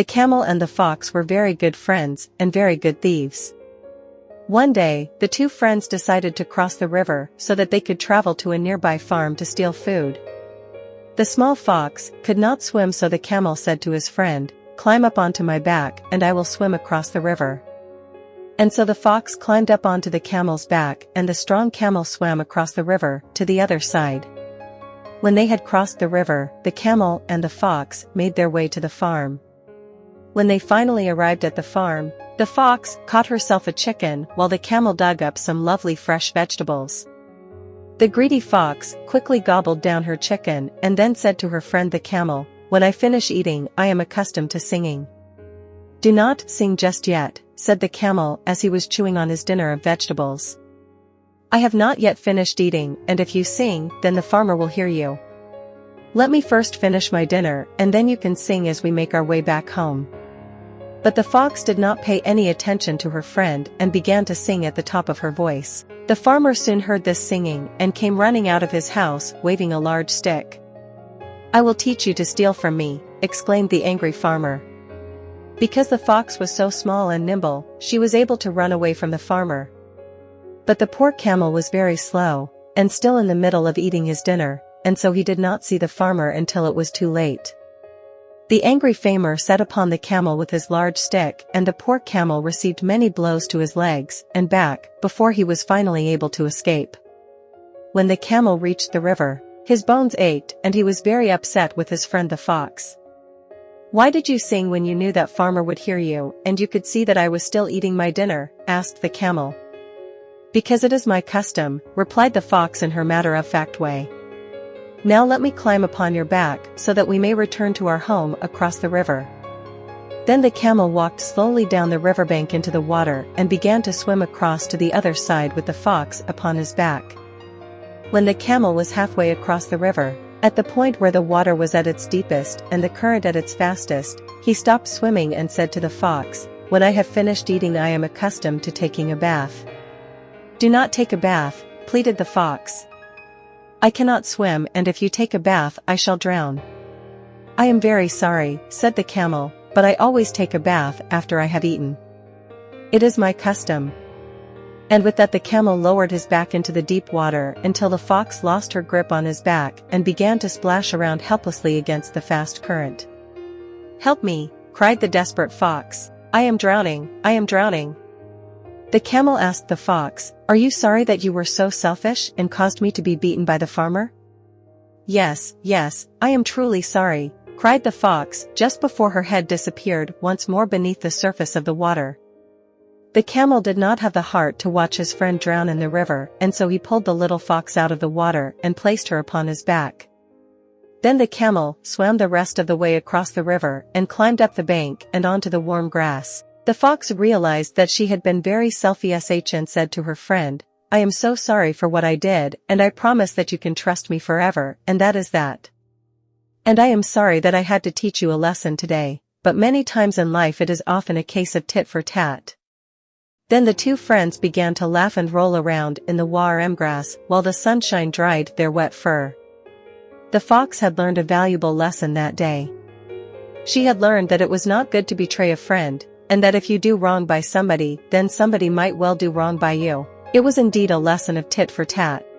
The camel and the fox were very good friends and very good thieves. One day, the two friends decided to cross the river so that they could travel to a nearby farm to steal food. The small fox could not swim, so the camel said to his friend, "Climb up onto my back and I will swim across the river." And so the fox climbed up onto the camel's back, and the strong camel swam across the river to the other side. When they had crossed the river, the camel and the fox made their way to the farm. When they finally arrived at the farm, the fox caught herself a chicken while the camel dug up some lovely fresh vegetables. The greedy fox quickly gobbled down her chicken and then said to her friend the camel, "When I finish eating, I am accustomed to singing." "Do not sing just yet," said the camel as he was chewing on his dinner of vegetables. "I have not yet finished eating, and if you sing, then the farmer will hear you. Let me first finish my dinner, and then you can sing as we make our way back home." But the fox did not pay any attention to her friend and began to sing at the top of her voice. The farmer soon heard this singing and came running out of his house waving a large stick. "I will teach you to steal from me," exclaimed the angry farmer. Because the fox was so small and nimble, she was able to run away from the farmer. But the poor camel was very slow, and still in the middle of eating his dinner, and so he did not see the farmer until it was too late. The angry farmer set upon the camel with his large stick, and the poor camel received many blows to his legs and back before he was finally able to escape. When the camel reached the river, his bones ached and he was very upset with his friend the fox. "Why did you sing when you knew that farmer would hear you, and you could see that I was still eating my dinner?" asked the camel. "Because it is my custom," replied the fox in her matter-of-fact way. "Now let me climb upon your back so that we may return to our home across the river." Then the camel walked slowly down the riverbank into the water and began to swim across to the other side with the fox upon his back. When the camel was halfway across the river, at the point where the water was at its deepest and the current at its fastest, he stopped swimming and said to the fox, "When I have finished eating, I am accustomed to taking a bath." "Do not take a bath," pleaded the fox. "I cannot swim, and if you take a bath I shall drown." "I am very sorry," said the camel, "but I always take a bath after I have eaten. It is my custom." And with that the camel lowered his back into the deep water until the fox lost her grip on his back and began to splash around helplessly against the fast current. "Help me!" cried the desperate fox. "I am drowning, I am drowning." The camel asked the fox, "Are you sorry that you were so selfish and caused me to be beaten by the farmer?" "Yes, yes, I am truly sorry," cried the fox just before her head disappeared once more beneath the surface of the water. The camel did not have the heart to watch his friend drown in the river, and so he pulled the little fox out of the water and placed her upon his back. Then the camel swam the rest of the way across the river and climbed up the bank and onto the warm grass. The fox realized that she had been very selfish and said to her friend, "I am so sorry for what I did, and I promise that you can trust me forever, and that is that. And I am sorry that I had to teach you a lesson today, but many times in life it is often a case of tit for tat." Then the two friends began to laugh and roll around in the warm grass while the sunshine dried their wet fur. The fox had learned a valuable lesson that day. She had learned that it was not good to betray a friend, and that if you do wrong by somebody, then somebody might well do wrong by you. It was indeed a lesson of tit for tat.